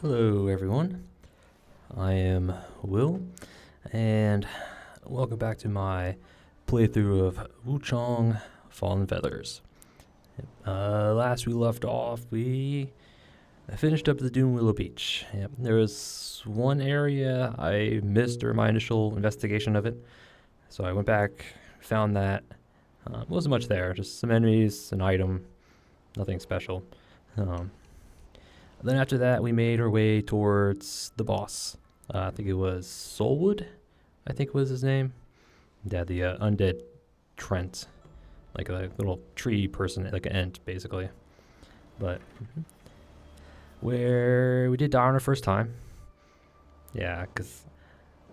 Hello, everyone. I am Will, and welcome back to my playthrough of Wuchang Fallen Feathers. Last we left off, we finished up the Dune Willow Beach. Yep. There was one area I missed during my initial investigation of it, so I went back, found that. Wasn't much there, just some enemies, an item, nothing special. Um, Then after that, we made our way towards the boss. I think it was Soulwood, I think was his name. Yeah, the undead Trent, like a little tree person, like an ent, basically. But where we did die on our first time. Yeah, because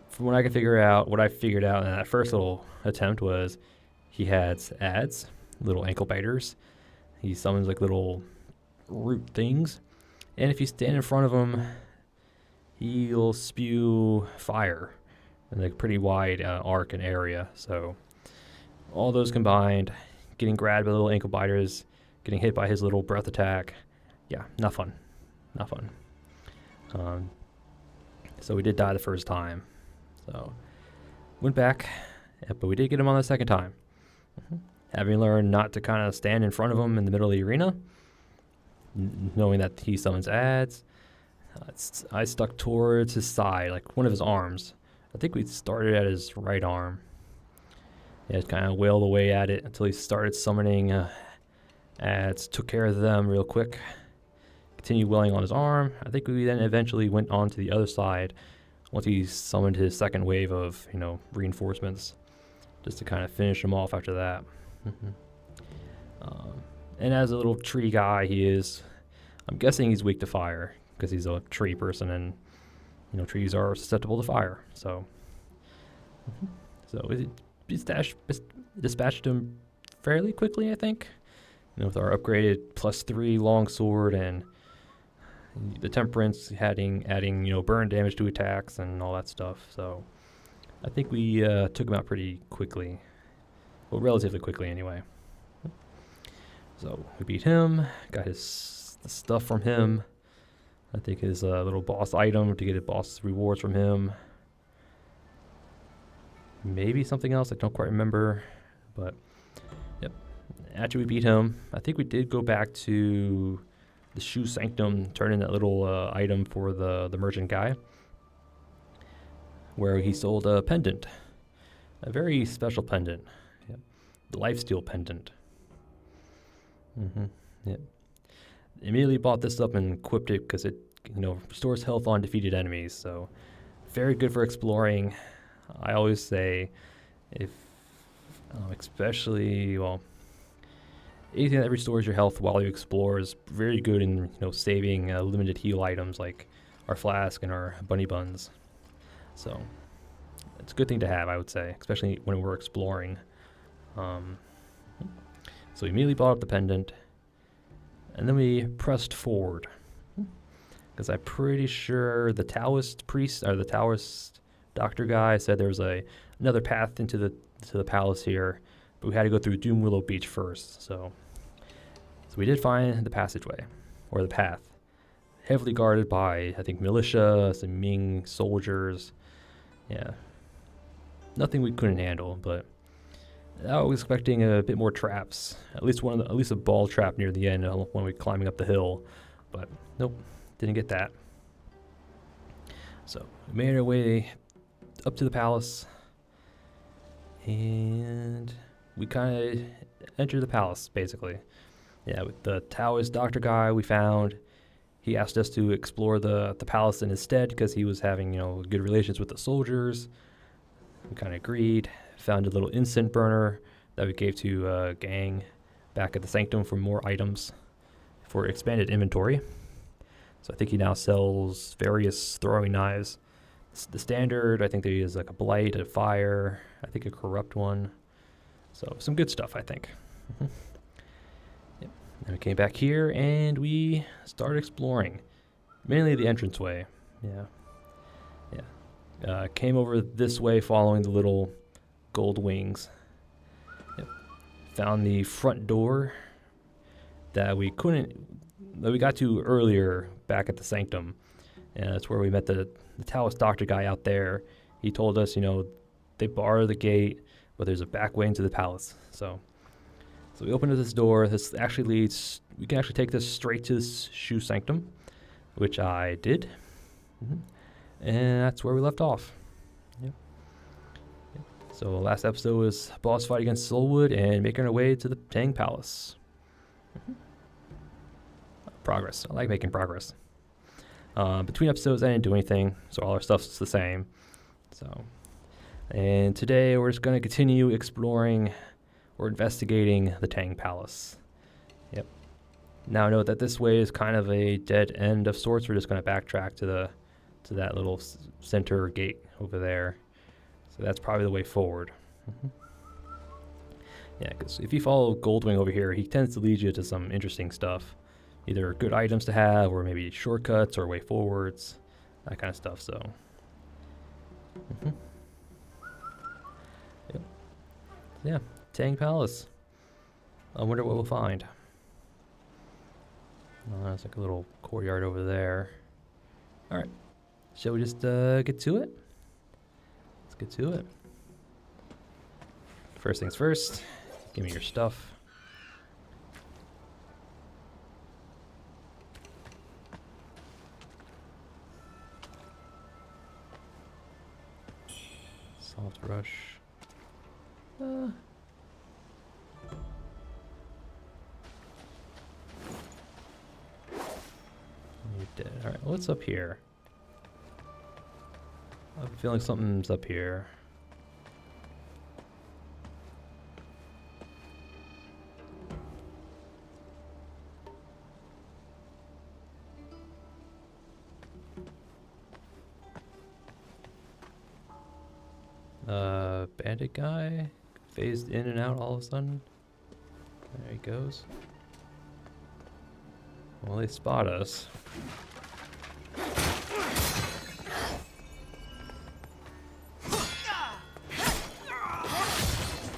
from what I could figure out, what I figured out in that first little attempt was he had ads, little ankle biters. He summons like little root things. And if you stand in front of him, he'll spew fire in a pretty wide arc and area. So all those combined, getting grabbed by little ankle biters, getting hit by his little breath attack, yeah, not fun. Not fun. So we did die the first time. So went back, but we did get him on the second time. Having learned not to kind of stand in front of him in the middle of the arena, knowing that he summons ads, I stuck towards his side, like one of his arms. I think we started at his right arm. Yeah, kind of wailed away at it until he started summoning ads, took care of them real quick, continued wailing on his arm. I think we then eventually went on to the other side once he summoned his second wave of, reinforcements, just to kind of finish him off after that. And as a little tree guy I'm guessing he's weak to fire because he's a tree person and, trees are susceptible to fire. So we dispatched him fairly quickly, I think, with our upgraded +3 longsword and the temperance adding, burn damage to attacks and all that stuff. So I think we took him out pretty quickly. Well, relatively quickly anyway. So we beat him, got the stuff from him. I think his little boss item to get a boss rewards from him. Maybe something else, I don't quite remember. But, yep. After we beat him, I think we did go back to the Shoe Sanctum, turn in that little item for the merchant guy, where he sold a pendant. A very special pendant. Yep. The Lifesteal pendant. Yep. Immediately bought this up and equipped it because it, restores health on defeated enemies. So very good for exploring. I always say, especially anything that restores your health while you explore is very good in saving limited heal items like our flask and our bunny buns. So it's a good thing to have, I would say, especially when we're exploring. So we immediately bought up the pendant, and then we pressed forward. Because I'm pretty sure the Taoist priest, or the Taoist doctor guy said there was another path into the palace here, but we had to go through Doom Willow Beach first. So we did find the passageway, or the path. Heavily guarded by, I think, militia, some Ming soldiers. Yeah. Nothing we couldn't handle, but I was expecting a bit more traps. At least a ball trap near the end when we were climbing up the hill. But nope, didn't get that. So we made our way up to the palace, and we kind of entered the palace, basically. Yeah, with the Taoist doctor guy we found, he asked us to explore the palace in his stead because he was having, good relations with the soldiers. We kind of agreed. Found a little incense burner that we gave to Gang back at the Sanctum for more items for expanded inventory. So I think he now sells various throwing knives. The standard, I think there is like a blight, a fire, I think a corrupt one. So some good stuff, I think. Yep. Then we came back here and we started exploring. Mainly the entranceway. Yeah. Came over this way following the little gold wings. Yep. Found the front door that we got to earlier back at the Sanctum. And that's where we met the Taoist doctor guy out there. He told us, they bar the gate, but there's a back way into the palace. So we opened this door. This actually leads, we can actually take this straight to this shoe sanctum, which I did. And that's where we left off. Yep. So last episode was boss fight against Soulwood and making our way to the Tang Palace. Progress. I like making progress. Between episodes, I didn't do anything, so all our stuff's the same. And today we're just going to continue exploring or investigating the Tang Palace. Yep. Now note that this way is kind of a dead end of sorts. We're just going to backtrack to that little center gate over there. So that's probably the way forward. Yeah, because if you follow Goldwing over here, he tends to lead you to some interesting stuff. Either good items to have, or maybe shortcuts or way forwards, that kind of stuff. So, yep. Yeah, Tang Palace. I wonder what we'll find. There's like a little courtyard over there. All right, shall we just get to it? Let's get to it. First things first, give me your stuff. Salt rush. You're dead. Alright, what's up here? I have a feeling something's up here. Bandit guy phased in and out all of a sudden. There he goes. Well, they spot us.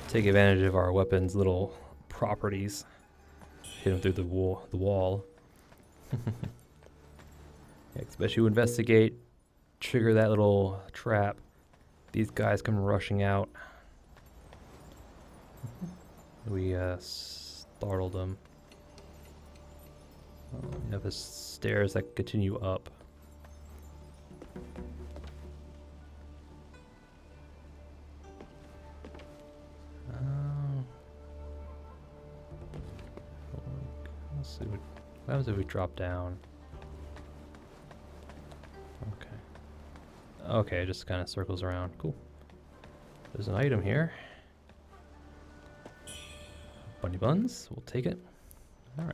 Take advantage of our weapon's little properties. Hit him through the wall. Yeah, especially to investigate, trigger that little trap. These guys come rushing out. We startled them. We have the stairs that continue up. Let's see what happens if we drop down. Okay, it just kind of circles around. Cool. There's an item here. Bunny buns. We'll take it. Alright.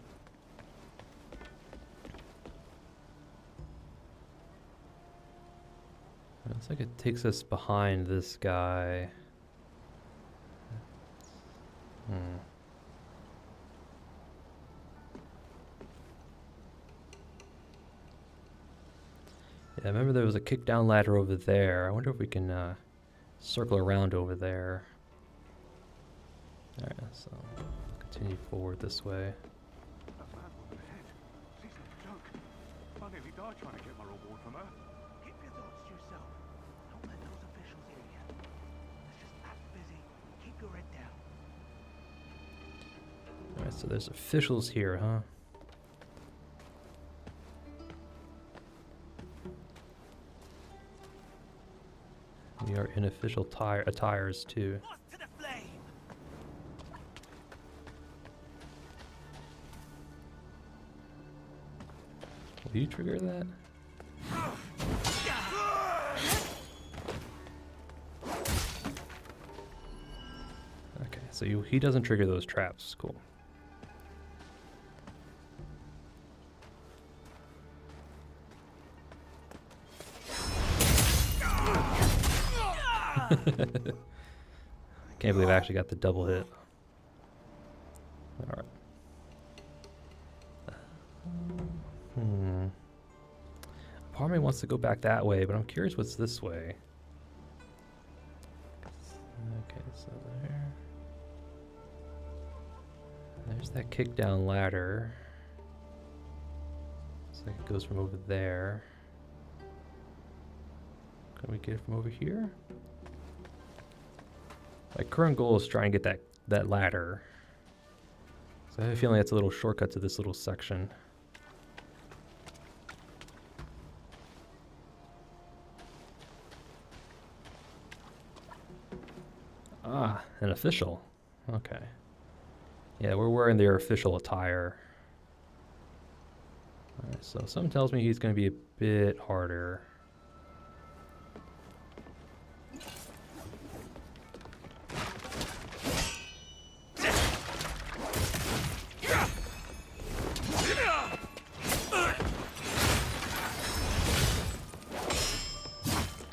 Looks like it takes us behind this guy. Yeah, I remember there was a kick down ladder over there. I wonder if we can circle around over there. Alright, so continue forward this way. That mad woman ahead. She's no joke. I nearly died trying to get my reward from her. Keep your thoughts to yourself. Don't let those officials hear you. Let's just act busy. Keep your head down. Alright, so there's officials here, huh? We are in official attires too. To the flame. Will you trigger that? Okay, so he doesn't trigger those traps. Cool. Can't believe I actually got the double hit. Alright. Part of me wants to go back that way, but I'm curious what's this way. Okay, so there's that kick down ladder. Looks like it goes from over there. Can we get it from over here? My current goal is trying to get that ladder. So I have a feeling that's a little shortcut to this little section. Ah, an official. Okay. Yeah, we're wearing their official attire. Alright, so something tells me he's going to be a bit harder.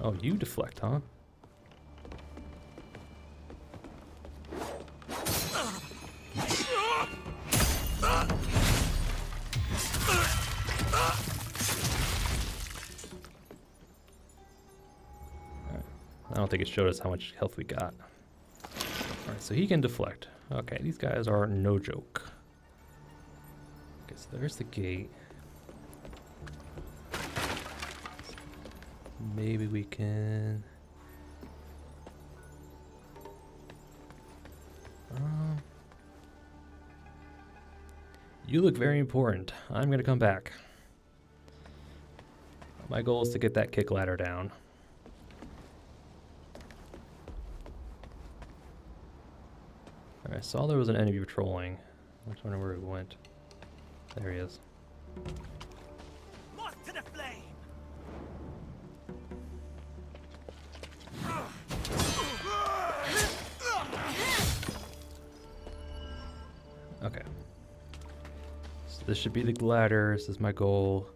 Oh, you deflect, huh? I don't think it showed us how much health we got. Alright, so he can deflect. Okay, these guys are no joke. Okay, so there's the gate. Maybe we can... You look very important. I'm gonna come back. My goal is to get that kick ladder down. I saw there was an enemy patrolling. I was wondering where he went. There he is. Moth to the flame! Okay. So this should be the ladder. This is my goal.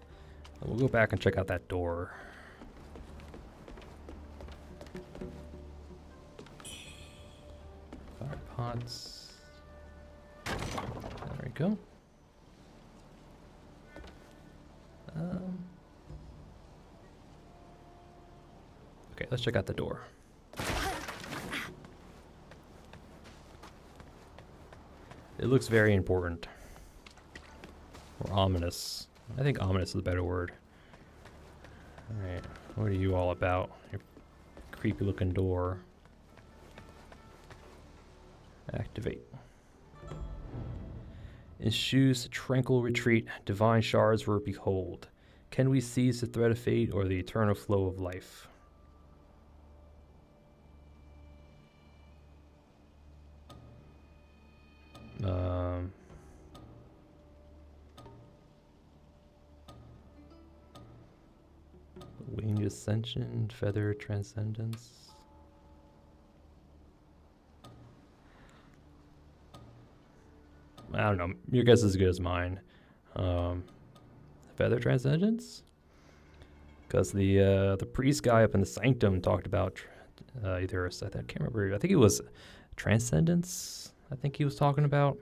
And we'll go back and check out that door. Fire pots. There we go. Okay, let's check out the door. It looks very important. Or ominous. I think ominous is a better word. Alright, what are you all about? Your creepy looking door. Activate. Eschews tranquil retreat, divine shards were behold. Can we seize the thread of fate or the eternal flow of life? Winged ascension, feather transcendence. I don't know. Your guess is as good as mine. Feather transcendence? Because the priest guy up in the sanctum talked about either, I can't remember, I think it was transcendence, I think he was talking about.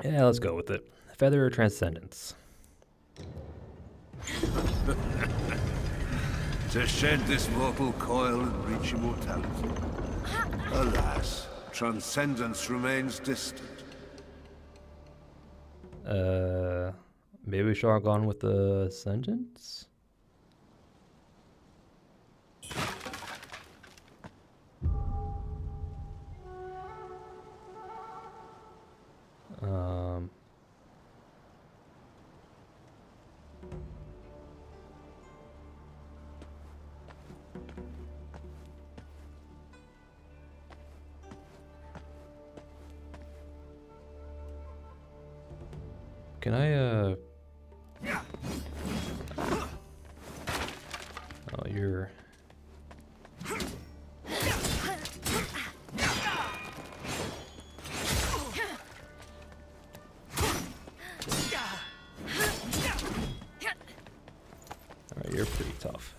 Yeah, let's go with it. Feather transcendence. To shed this mortal coil and reach immortality. Alas, transcendence remains distant. Maybe we should have gone with the ascendance? Can I, Oh, you're... Alright, you're pretty tough.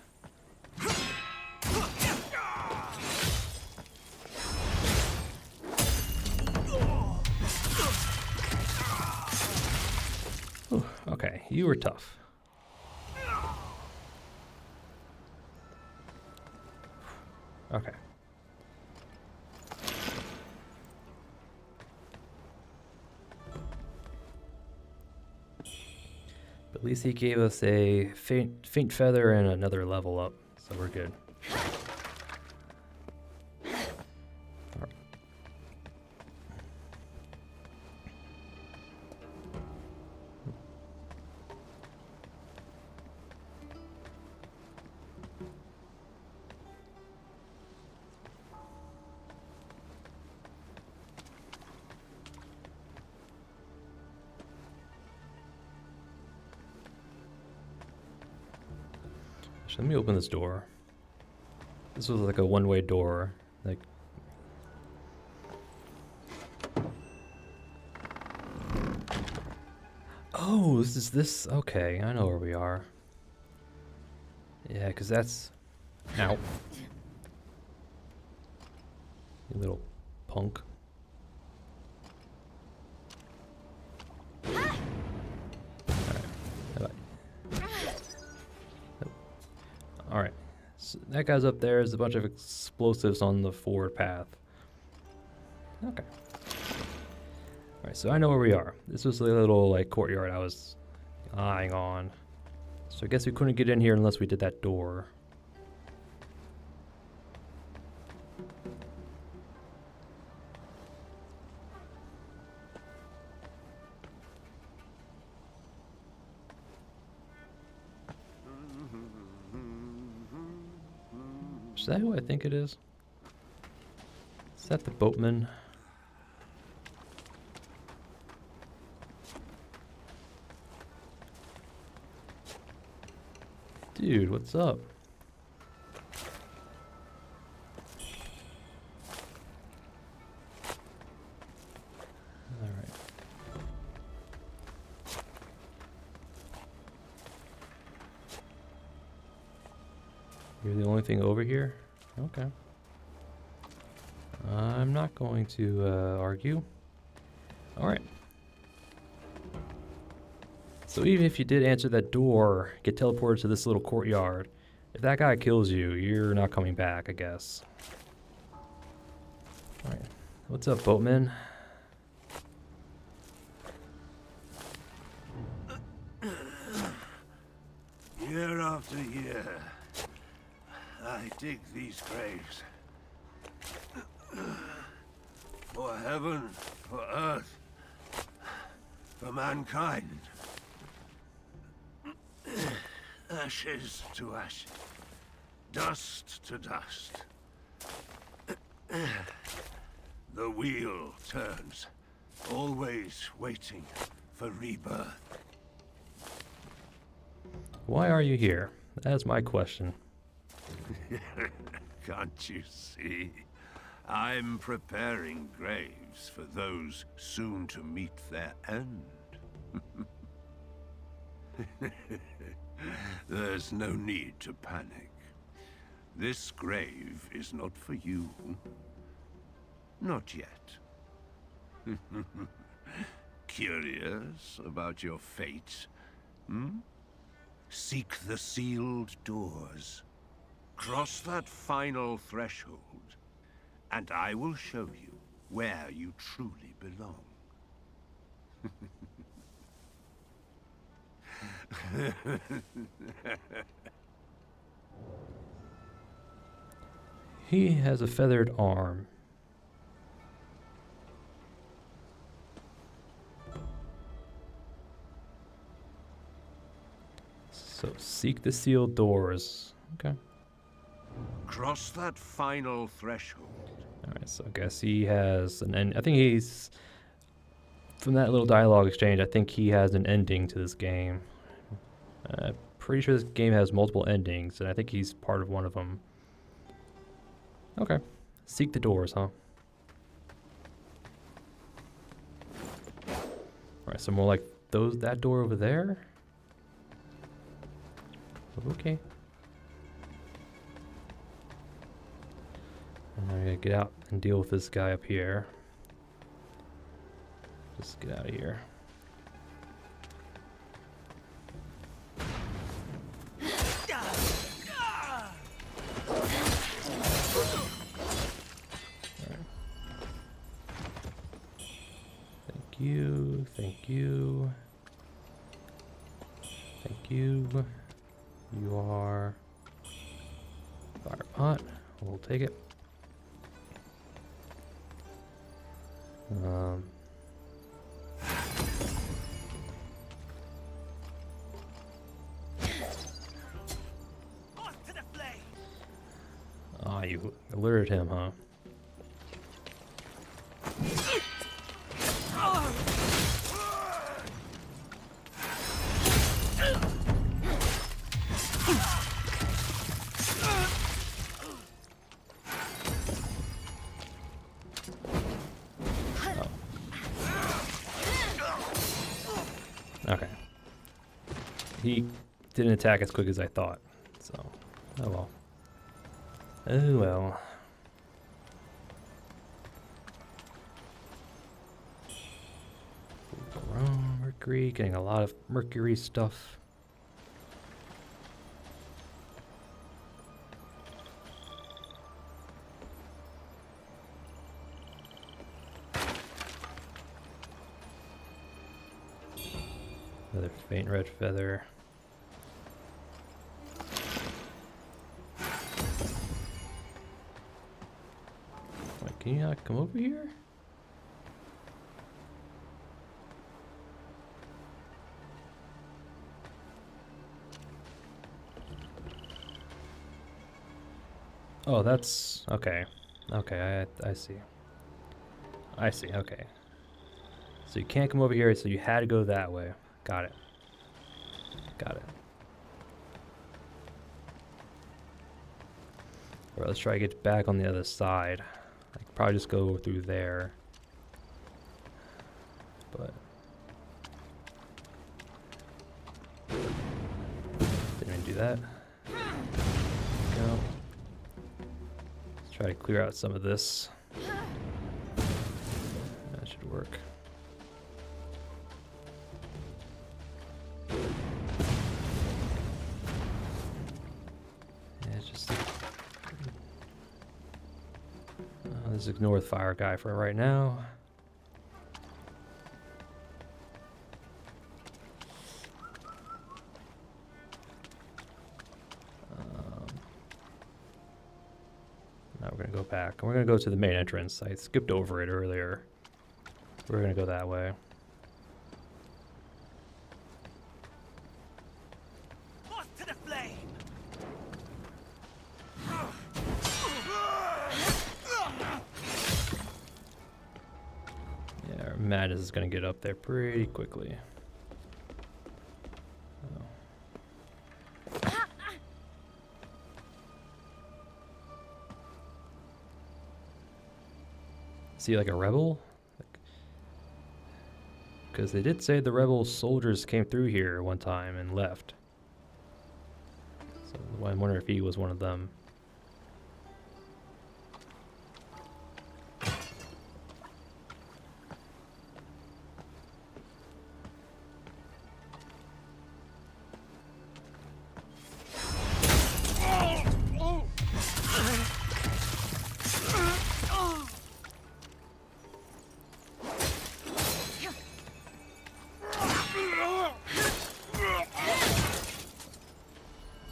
Ooh, okay, you were tough. Okay. At least he gave us a faint feather and another level up, so we're good. Alright. Let me open this door. This was like a one-way door. Like, oh, this is this. Okay, I know where we are. Yeah, because that's. Ow. You little punk. Alright, so that guy's up there. There's a bunch of explosives on the forward path. Okay. Alright, so I know where we are. This was the little like courtyard I was eyeing on. So I guess we couldn't get in here unless we did that door. Is that who I think it is? Is that the boatman? Dude, what's up? Alright. You're the only thing over here? Okay. I'm not going to argue. Alright. So even if you did answer that door, get teleported to this little courtyard, if that guy kills you, you're not coming back, I guess. Alright. What's up, boatman? Year after year, I dig these graves. For heaven, for earth, for mankind. Ashes to ashes, dust to dust. The wheel turns, always waiting for rebirth. Why are you here? That's my question. Can't you see? I'm preparing graves for those soon to meet their end. There's no need to panic. This grave is not for you. Not yet. Curious about your fate? Hmm? Seek the sealed doors. Cross that final threshold, and I will show you where you truly belong. He has a feathered arm. So seek the sealed doors. Okay. Cross that final threshold. Alright, so I guess he has an end. I think he's, from that little dialogue exchange, I think he has an ending to this game. Pretty sure this game has multiple endings, and I think he's part of one of them. Okay. Seek the doors, huh? Alright, so more like that door over there? Okay. And I gotta get out and deal with this guy up here. Just get out of here. Thank you, thank you. Thank you. You are fire pot. We'll take it. Off to the flame. Ah, you alerted him, huh? Okay. He didn't attack as quick as I thought, so oh well. Oh well. Mercury, getting a lot of Mercury stuff. Another faint red feather. Wait, can you not come over here? Oh, that's okay. Okay, I see. I see. Okay. So you can't come over here, so you had to go that way. Got it. Got it. Alright, let's try to get back on the other side. I could probably just go through there. But didn't even do that. No. Let's try to clear out some of this. That should work. Let's ignore the fire guy for right now. Now we're going to go back. We're going to go to the main entrance. I skipped over it earlier. We're going to go that way. Off to the flame. Yeah, Madness is going to get up there pretty quickly. Is he like a rebel? Because they did say the rebel soldiers came through here one time and left. So I wonder if he was one of them.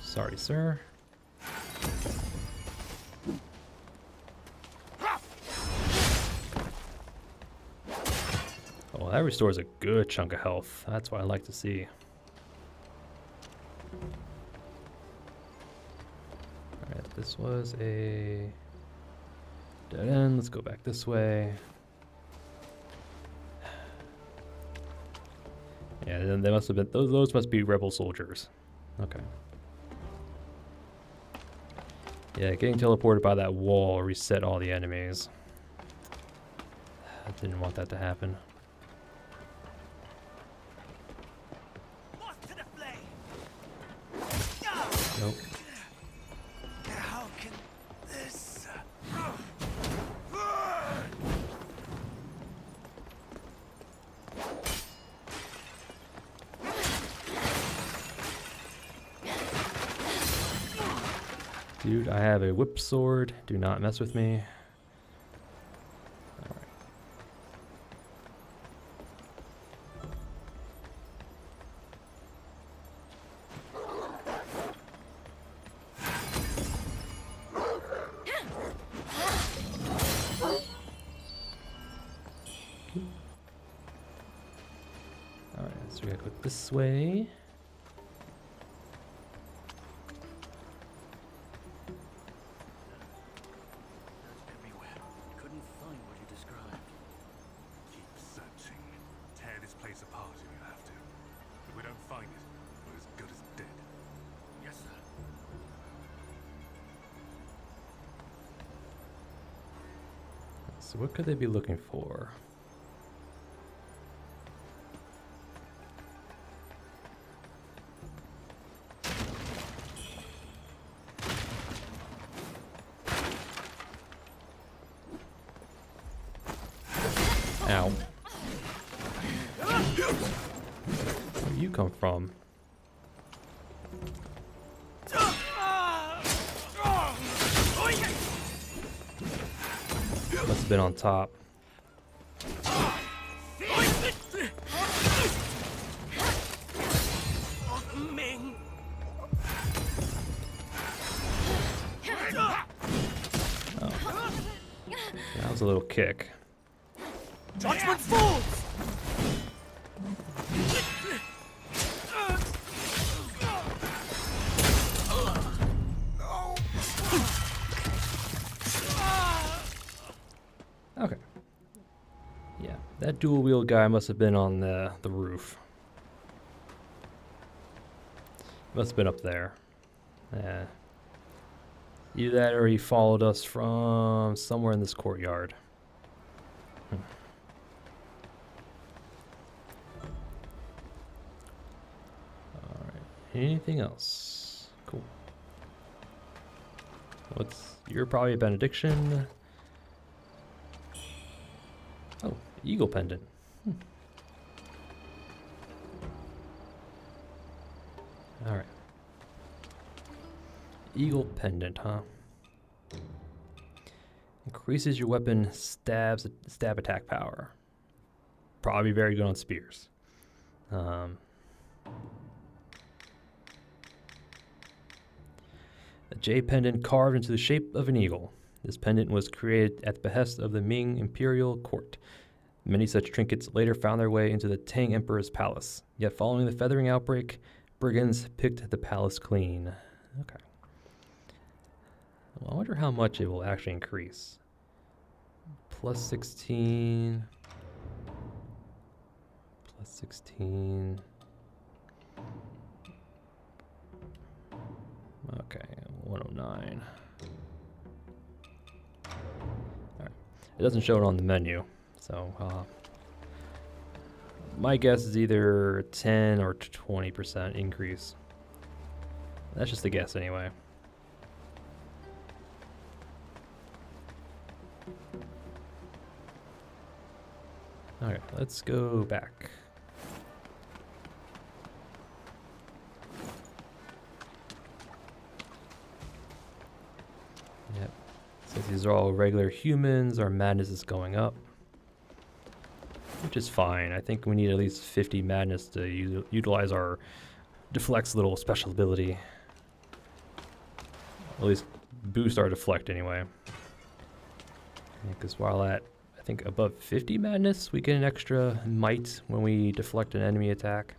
Sorry, sir. Oh, that restores a good chunk of health. That's what I like to see. Alright, this was a dead end. Let's go back this way. Yeah, then they must have been those must be rebel soldiers. Okay. Yeah, getting teleported by that wall reset all the enemies. I didn't want that to happen. Off to the flame. Nope. How can this? Dude, I have a whip sword. Do not mess with me. Alright. Alright, so we gotta go this way. Everywhere. Couldn't find what you described. Keep searching. Tear this place apart if you have to. If we don't find it, we're as good as dead. Yes, sir. So what could they be looking for? Ow. Where you come from? Must have been on top. Oh. That was a little kick. Judgment falls! Okay. Yeah, that dual wheel guy must have been on the roof. Must have been up there. Yeah. Either that or he followed us from somewhere in this courtyard. Alright. Anything else? Cool. You're probably a benediction. Oh, eagle pendant. Alright. Eagle pendant, huh? Increases your weapon stab attack power. Probably very good on spears. A jade pendant carved into the shape of an eagle. This pendant was created at the behest of the Ming imperial court. Many such trinkets later found their way into the Tang Emperor's palace. Yet following the feathering outbreak, brigands picked the palace clean. Okay. Well, I wonder how much it will actually increase. Plus 16. Plus 16. Okay, 109. Alright. It doesn't show it on the menu, so my guess is either 10 or 20% increase. That's just a guess anyway. Alright, let's go back. Yep. Since these are all regular humans, our madness is going up. Which is fine. I think we need at least 50 madness to utilize our deflect's little special ability. At least boost our deflect anyway. Because while at, I think, above 50 madness, we get an extra might when we deflect an enemy attack.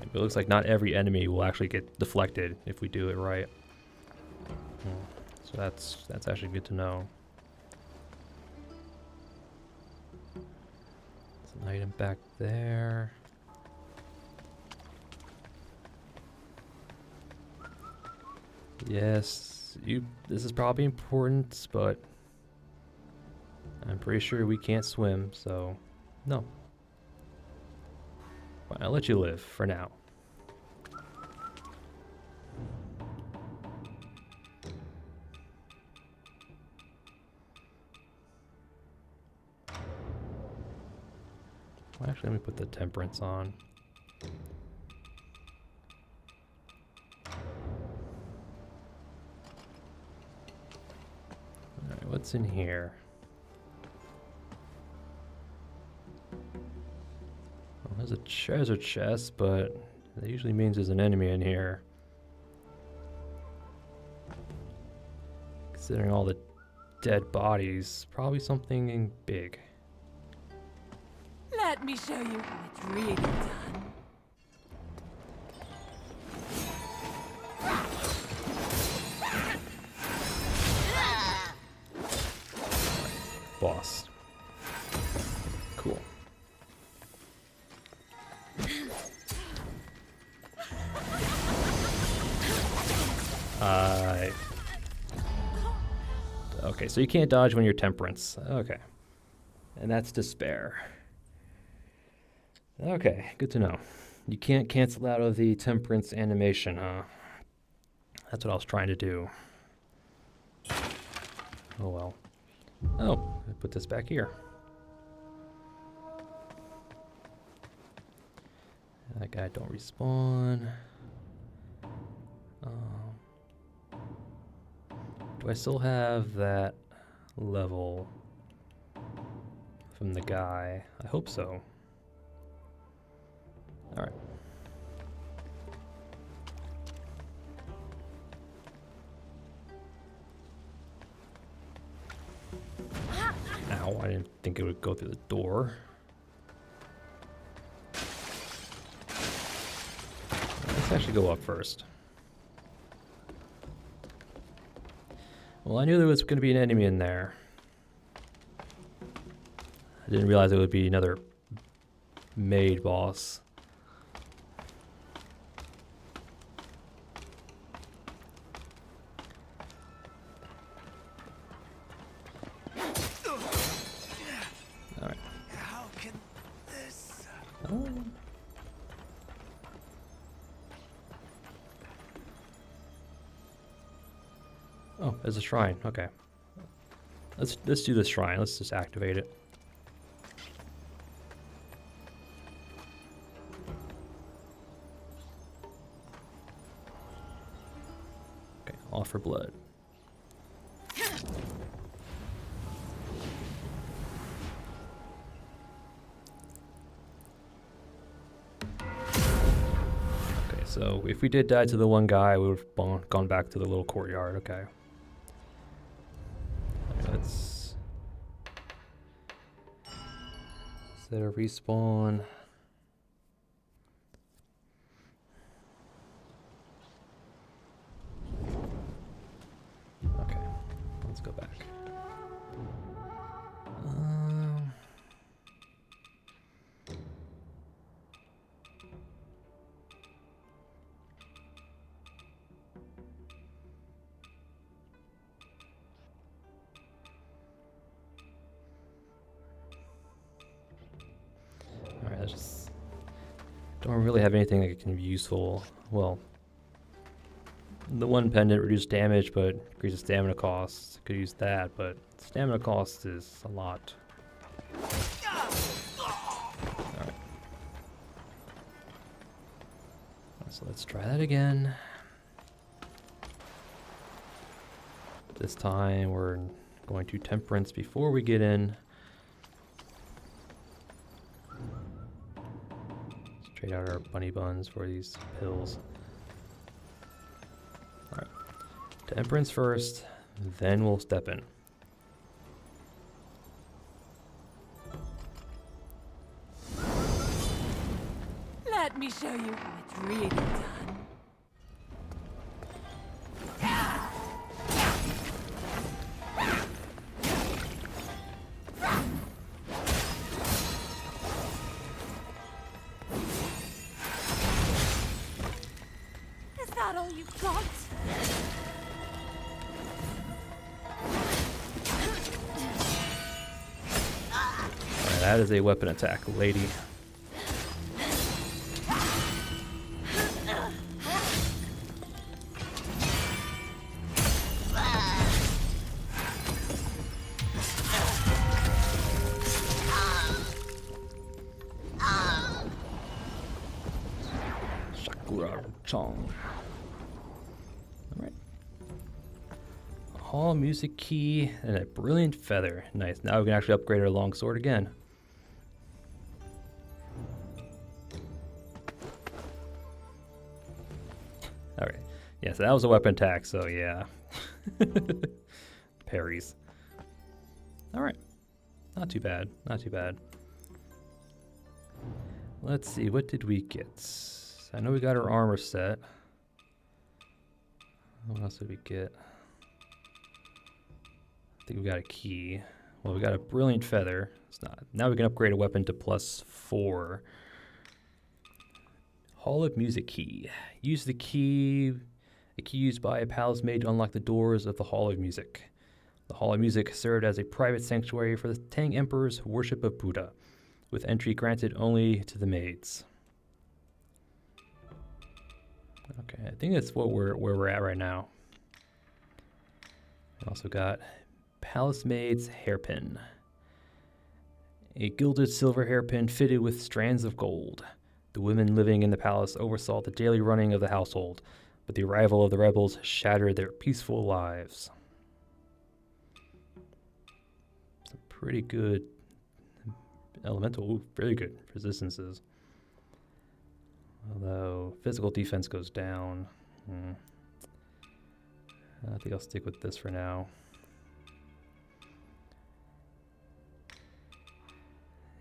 It looks like not every enemy will actually get deflected if we do it right. So that's actually good to know. There's an item back there. Yes, this is probably important, but I'm pretty sure we can't swim, so no. Fine, I'll let you live for now. Well, actually, let me put the temperance on. Alright, what's in here? Well, there's a treasure chest, but That usually means there's an enemy in here. Considering all the dead bodies, probably something big. Let me show you how it's really done. Boss. Cool. Okay, so you can't dodge when you're temperance. Okay. And that's despair. Okay, good to know. You can't cancel out of the temperance animation, huh? That's what I was trying to do. Oh well. Oh, I put this back here. That guy don't respawn. Do I still have that level from the guy? I hope so. Alright. Ow, I didn't think it would go through the door. Let's actually go up first. Well, I knew there was going to be an enemy in there. I didn't realize it would be another maid boss. Alright. How can this... Oh, there's a shrine. Okay. Let's do the shrine. Let's just activate it. Okay, offer blood. Okay, so if we did die to the one guy, we would have gone back to the little courtyard. Okay. Let's set a respawn. Okay, let's go back. Alright, I just don't really have anything that can be useful. Well, the one pendant reduced damage, but increases stamina costs. Could use that, but stamina cost is a lot. Alright. So let's try that again. This time we're going to temperance before we get in. Trade out our bunny buns for these pills. Alright. Temperance first, then we'll step in. Let me show you how it's really done. Is that all you've got? Alright, that is a weapon attack, lady. Bai Wuchang. Alright. Hall music key and a brilliant feather. Nice. Now we can actually upgrade our longsword again. All right. Yeah, so that was a weapon attack, so yeah. Parries. All right. Not too bad. Not too bad. Let's see. What did we get? I know we got our armor set. What else did we get? I think we got a key. Well, we got a brilliant feather. It's not. Now we can upgrade a weapon to +4. Hall of Music key. Use the key used by a palace maid to unlock the doors of the Hall of Music. The Hall of Music served as a private sanctuary for the Tang Emperor's worship of Buddha, with entry granted only to the maids. Okay, I think that's where we're at right now. We also got Palace Maid's hairpin. A gilded silver hairpin fitted with strands of gold. The women living in the palace oversaw the daily running of the household, but the arrival of the rebels shattered their peaceful lives. Some pretty good elemental, very good resistances. Although physical defense goes down. I think I'll stick with this for now.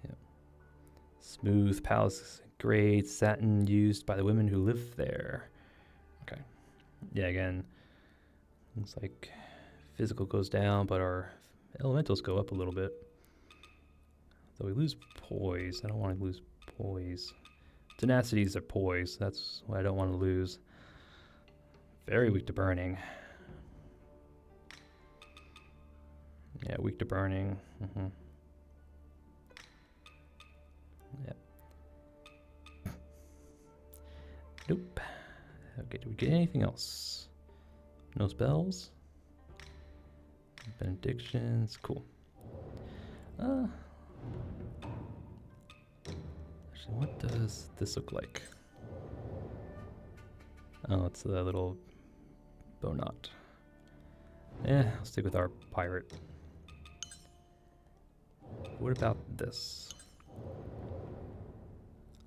Yep. Smooth palace grade satin used by the women who live there. Okay. Yeah, again, looks like physical goes down, but our elementals go up a little bit. So we lose poise. I don't want to lose poise. Tenacity is a poise. That's what I don't want to lose. Very weak to burning. Yeah, weak to burning. Yep. Nope. Okay, did we get anything else? No spells? Benedictions. Cool. Actually, what does this look like? Oh, it's a little bow knot. I'll stick with our pirate. What about this?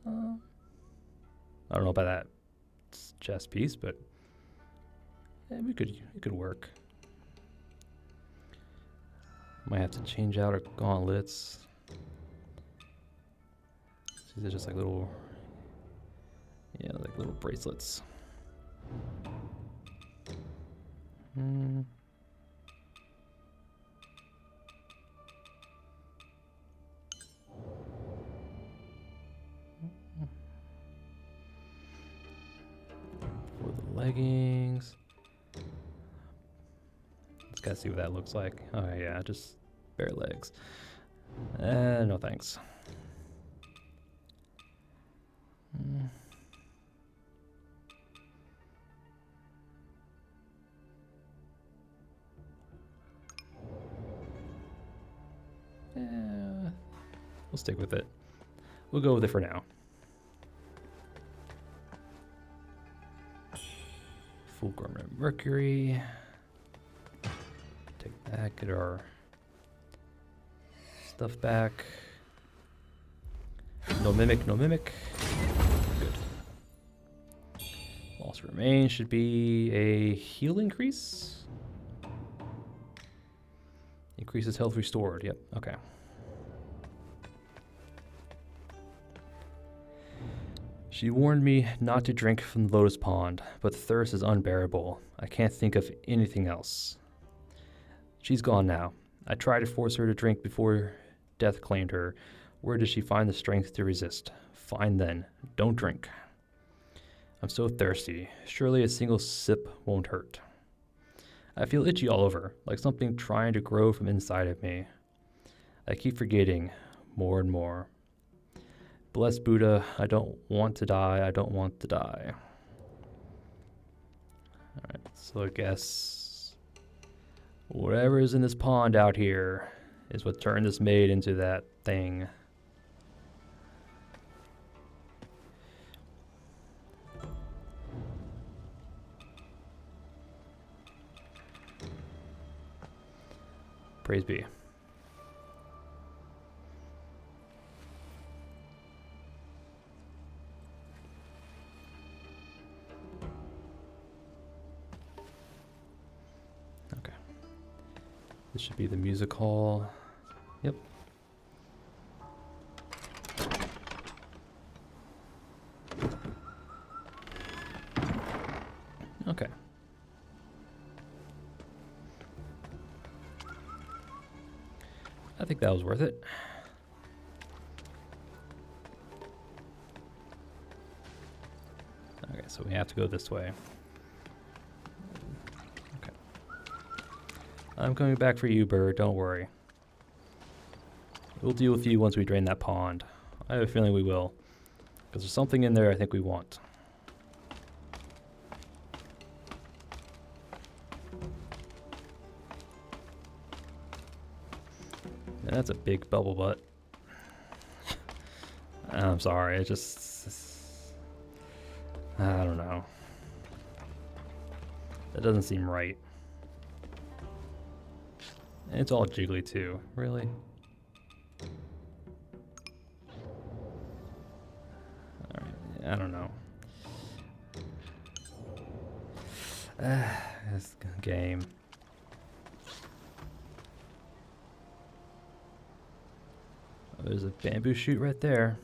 I don't know about that chest piece, but it could work. Might have to change out our gauntlets. These are just like little, like little bracelets. For the leggings. Let's gotta see what that looks like. Oh yeah, just bare legs. No thanks. We'll stick with it. We'll go with it for now. Full garment mercury. Take that, get our stuff back. No mimic, no mimic. Good. Loss remain should be a heal increase. Increases health restored. Yep, okay. She warned me not to drink from the lotus pond, but the thirst is unbearable. I can't think of anything else. She's gone now. I tried to force her to drink before death claimed her. Where does she find the strength to resist? Fine then. Don't drink. I'm so thirsty. Surely a single sip won't hurt. I feel itchy all over, like something trying to grow from inside of me. I keep forgetting more and more. Bless Buddha, I don't want to die, I don't want to die. Alright, so I guess whatever is in this pond out here is what turned this maid into that thing. Praise be. This should be the music hall. Yep. Okay. I think that was worth it. Okay, so we have to go this way. Okay. I'm coming back for you, bird. Don't worry. We'll deal with you once we drain that pond. I have a feeling we will. Because there's something in there I think we want. That's a big bubble butt. I'm sorry, it just... I don't know. That doesn't seem right. And it's all jiggly too, really? Alright, I don't know. This game. There's a bamboo shoot right there.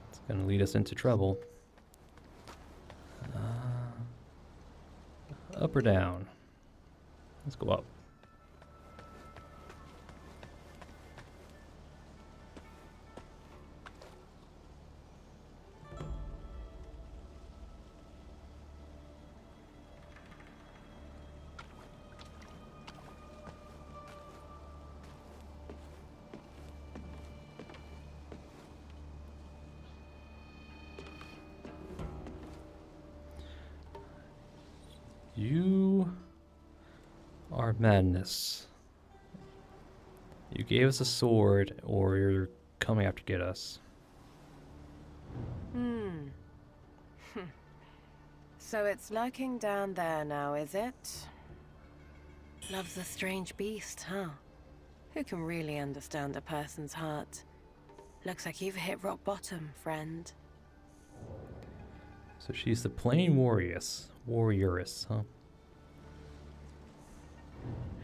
It's gonna lead us into trouble. Up or down? Let's go up. You are madness. You gave us a sword, or you're coming out to get us. So it's lurking down there now, is it? Love's a strange beast, huh? Who can really understand a person's heart? Looks like you've hit rock bottom, friend. So she's the plain warrioress, huh?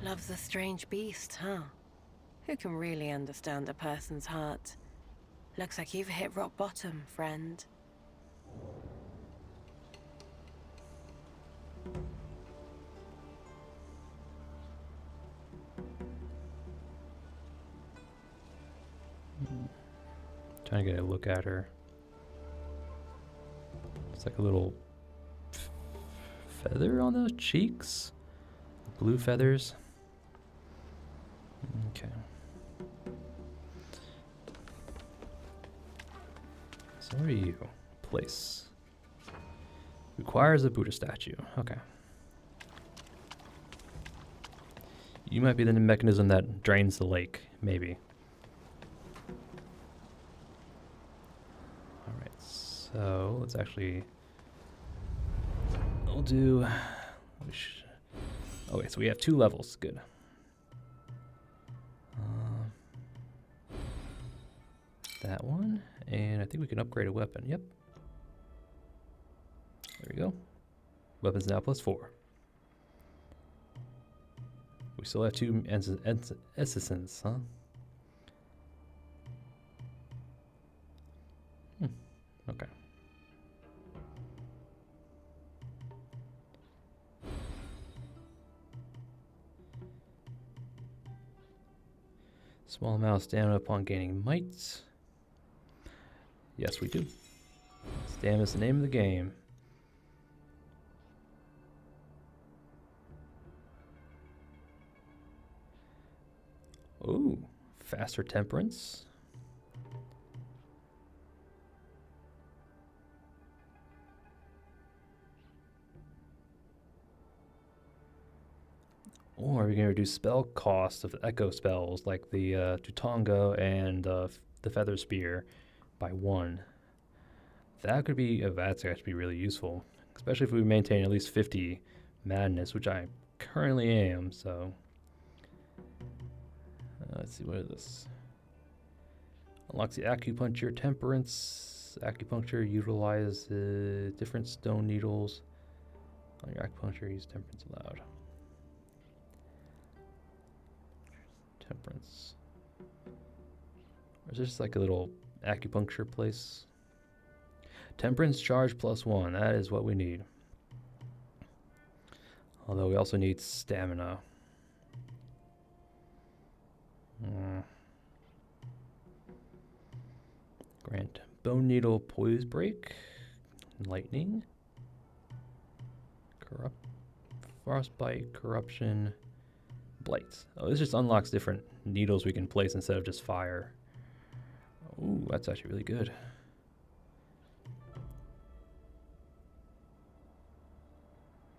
Love's a strange beast, huh? Who can really understand a person's heart? Looks like you've hit rock bottom, friend. Trying to get a look at her. It's like a little feather on the cheeks. Blue feathers. Okay. So where are you? Place. Requires a Buddha statue. Okay. You might be the mechanism that drains the lake, maybe. Alright, so let's actually... We'll do... Okay, so we have 2 levels. Good. That one. And I think we can upgrade a weapon. Yep. There we go. Weapons now +4. We still have 2 essence, huh? Okay. Small amount of stamina upon gaining might. Yes, we do. Stamina is the name of the game. Ooh, faster temperance. Or we can reduce spell cost of echo spells like the Tutonga and the Feather Spear by 1. That could be, that's actually really useful, especially if we maintain at least 50 madness, which I currently am, so. Let's see, what is this? Unlocks the acupuncture temperance. Acupuncture utilizes different stone needles. On your acupuncture, use temperance allowed. Temperance. Or is this just like a little acupuncture place? Temperance charge +1. That is what we need. Although we also need stamina. Grant bone needle poise break. Lightning. Frostbite, corruption, blight. Oh, this just unlocks different needles we can place instead of just fire. Ooh, that's actually really good.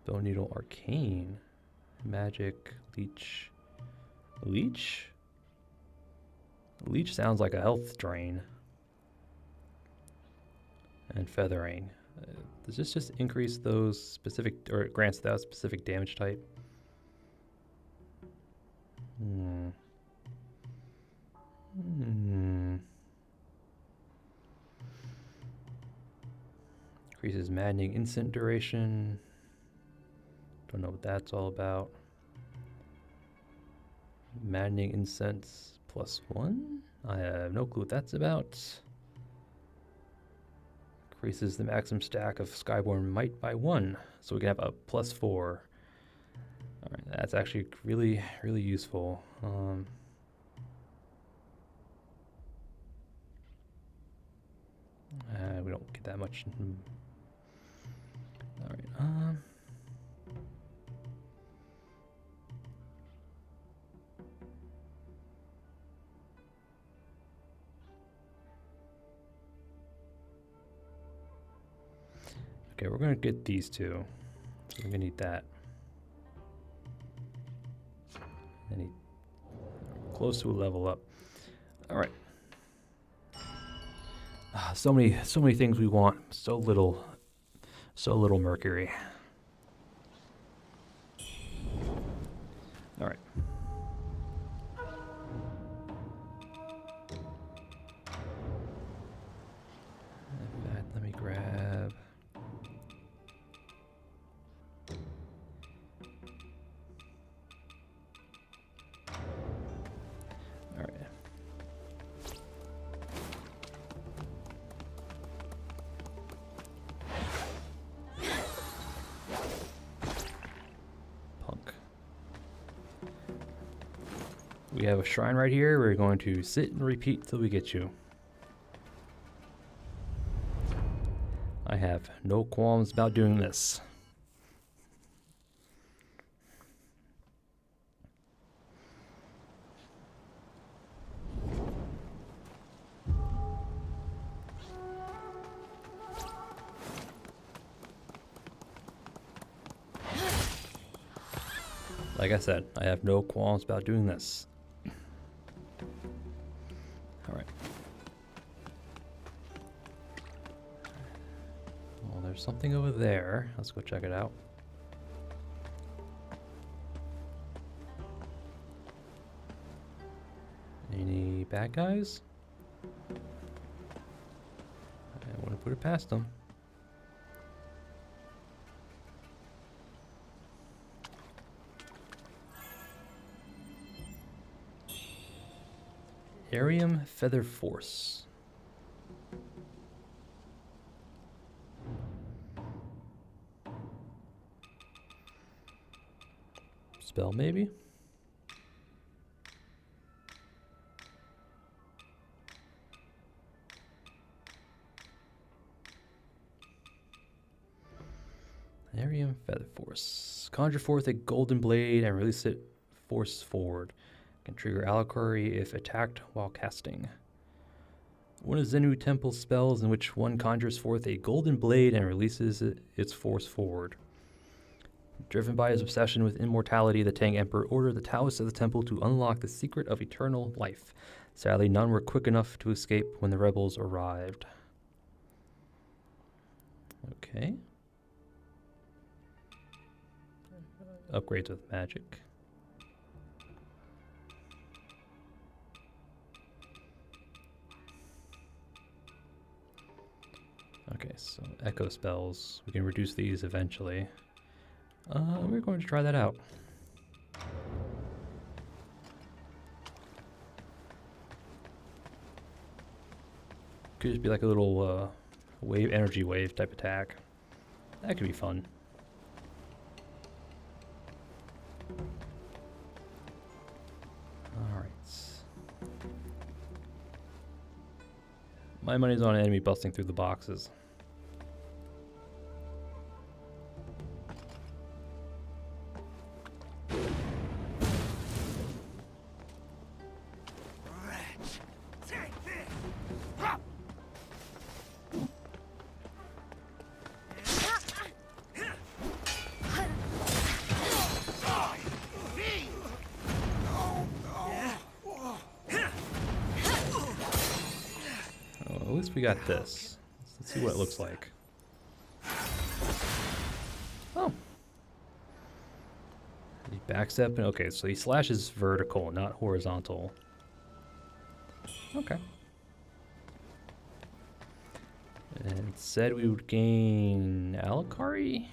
Bone needle arcane. Magic, leech. Leech? Leech sounds like a health drain. And feathering. Does this just increase those specific, or it grants that specific damage type? Increases maddening instant duration. Don't know what that's all about. Maddening incense +1? I have no clue what that's about. Increases the maximum stack of Skyborn Might by 1. So we can have a +4. Alright, that's actually really, really useful. We don't get that much. Alright, okay, we're gonna get these two. So we're gonna need that. I need close to a level up. All right. So many things we want. So little mercury. All right. In fact, let me grab. All right. Punk. We have a shrine right here. We're going to sit and repeat till we get you. I have no qualms about doing this. Like I said, I have no qualms about doing this. All right. Well, there's something over there. Let's go check it out. Any bad guys? I want to put it past them. Arium Feather Force. Spell maybe? Arium Feather Force. Conjure forth a golden blade and release it force forward. Can trigger Allegory if attacked while casting. One of Zenu Temple's spells in which one conjures forth a golden blade and releases its force forward. Driven by his obsession with immortality, the Tang Emperor ordered the Taoists of the temple to unlock the secret of eternal life. Sadly, none were quick enough to escape when the rebels arrived. Okay. Upgrades with magic. Okay, so echo spells. We can reduce these eventually. We're going to try that out. Could just be like a little wave, energy wave type attack. That could be fun. Alright. My money's on an enemy busting through the boxes. At least we got this. Let's see what it looks like. Oh. He backstep. Okay, so he slashes vertical, not horizontal. Okay. And it said we would gain Alacrity?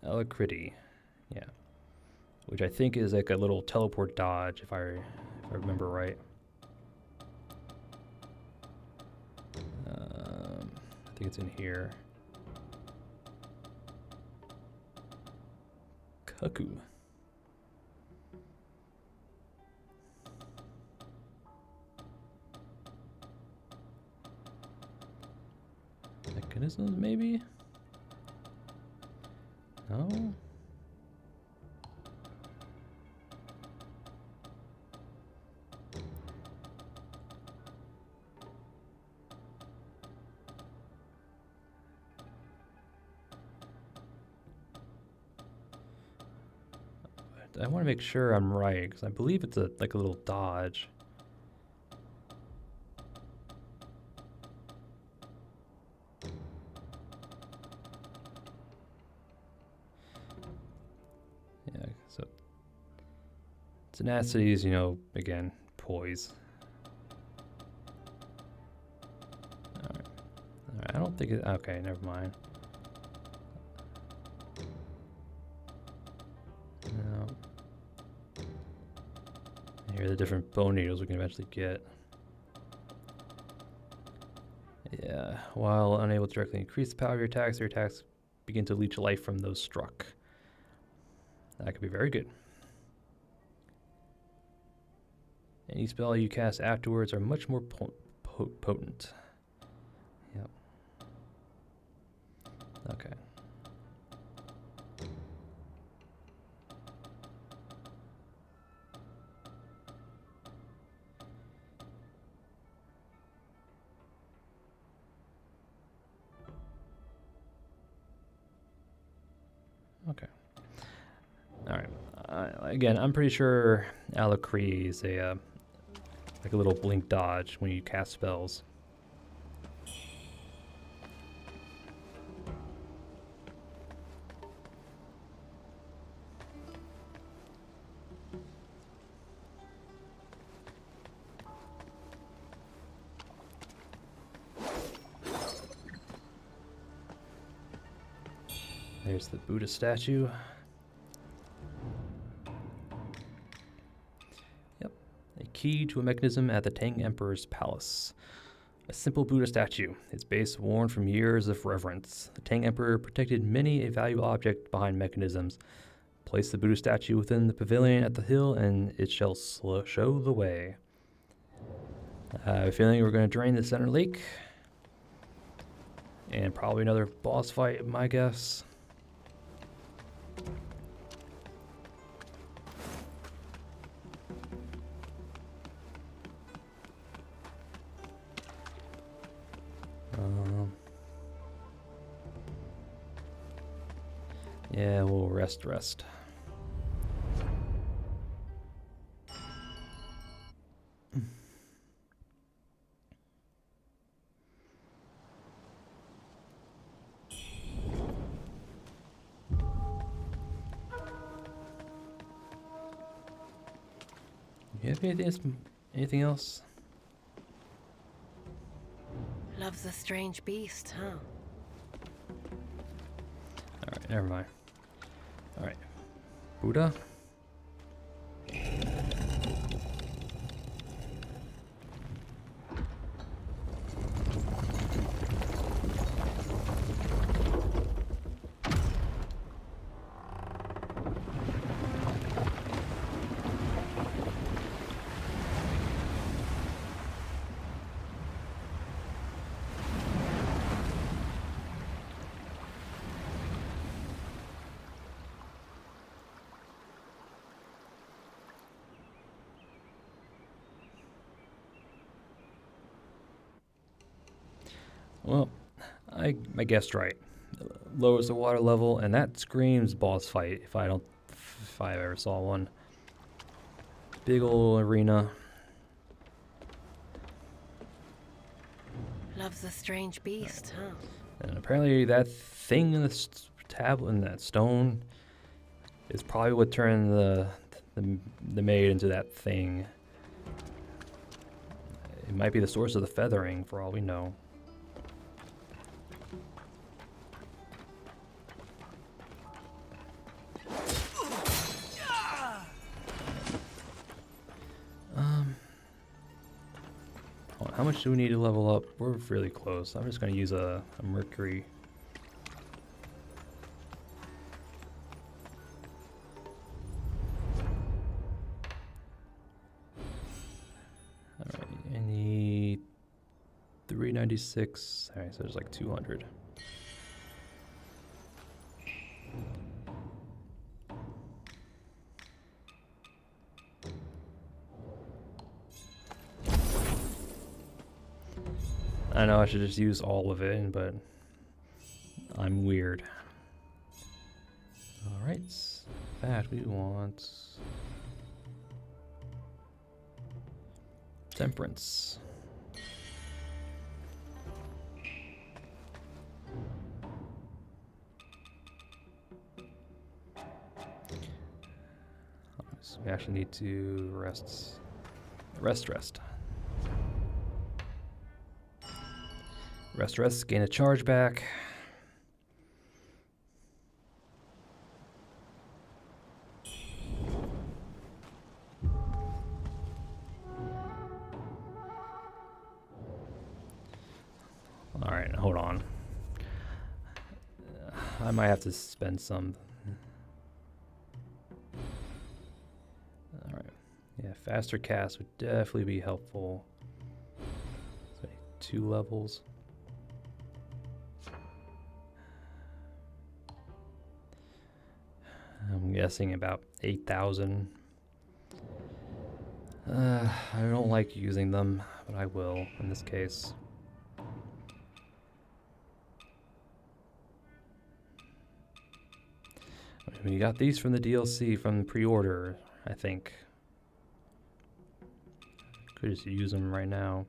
Alacrity. Yeah. Which I think is like a little teleport dodge, if I remember right. I think it's in here. Cuckoo. Mechanisms, maybe? No? I want to make sure I'm right, because I believe it's like a little dodge. Yeah, so tenacity is, you know, again, poise. Alright. Alright, I don't think it, okay, never mind. No. Here are the different bone needles we can eventually get. Yeah, while unable to directly increase the power of your attacks begin to leech life from those struck. That could be very good. Any spell you cast afterwards are much more potent. Yep. Okay. Okay. All right. Again, I'm pretty sure Alacrity is a like a little blink dodge when you cast spells. There's the Buddha statue. Yep. A key to a mechanism at the Tang Emperor's palace. A simple Buddha statue, its base worn from years of reverence. The Tang Emperor protected many a valuable object behind mechanisms. Place the Buddha statue within the pavilion at the hill, and it shall show the way. I have a feeling we're going to drain the center lake. And probably another boss fight, my guess. Yeah, we'll rest. You have anything else? Loves a strange beast, huh? Alright, never mind. Alright. Buddha? Well, I guessed right. Lowers the water level, and that screams boss fight if I ever saw one. Big old arena. Loves the strange beast, huh? And apparently that thing in the tablet in that stone is probably what turned the maid into that thing. It might be the source of the feathering, for all we know. How much do we need to level up? We're really close. I'm just going to use a mercury. Alright, I need 396. Alright, so there's like 200. I know I should just use all of it, but I'm weird. Alright, that we want temperance. So we actually need to rest. Rest, gain a charge back. Alright, hold on. I might have to spend some. Alright. Yeah, faster cast would definitely be helpful. So 2 levels. I'm guessing about 8,000. I don't like using them, but I will in this case. We got these from the DLC from the pre-order, I think. Could just use them right now.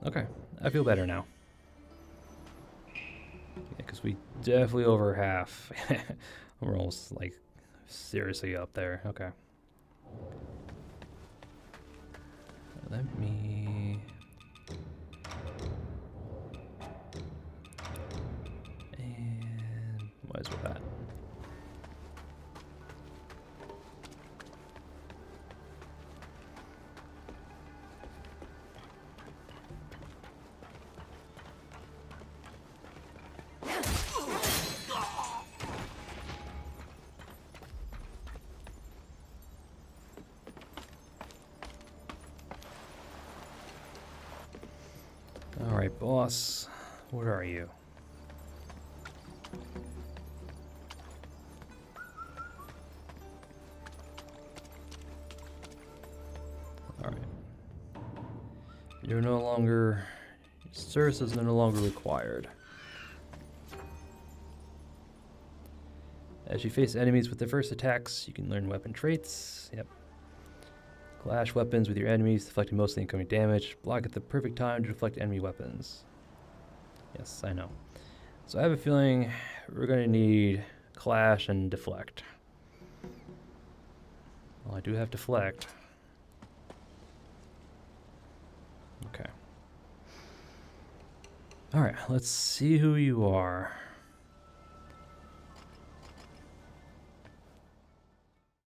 Okay, I feel better now. Because we definitely over half. We're almost like seriously up there. Okay. Let me. And what is with that? Alright, boss. What are you? Alright. You're no longer... Services are no longer required. As you face enemies with diverse attacks, you can learn weapon traits. Yep. Clash weapons with your enemies, deflecting most of the incoming damage. Block at the perfect time to deflect enemy weapons. Yes, I know. So I have a feeling we're going to need clash and deflect. Well, I do have deflect. Okay. Alright, let's see who you are.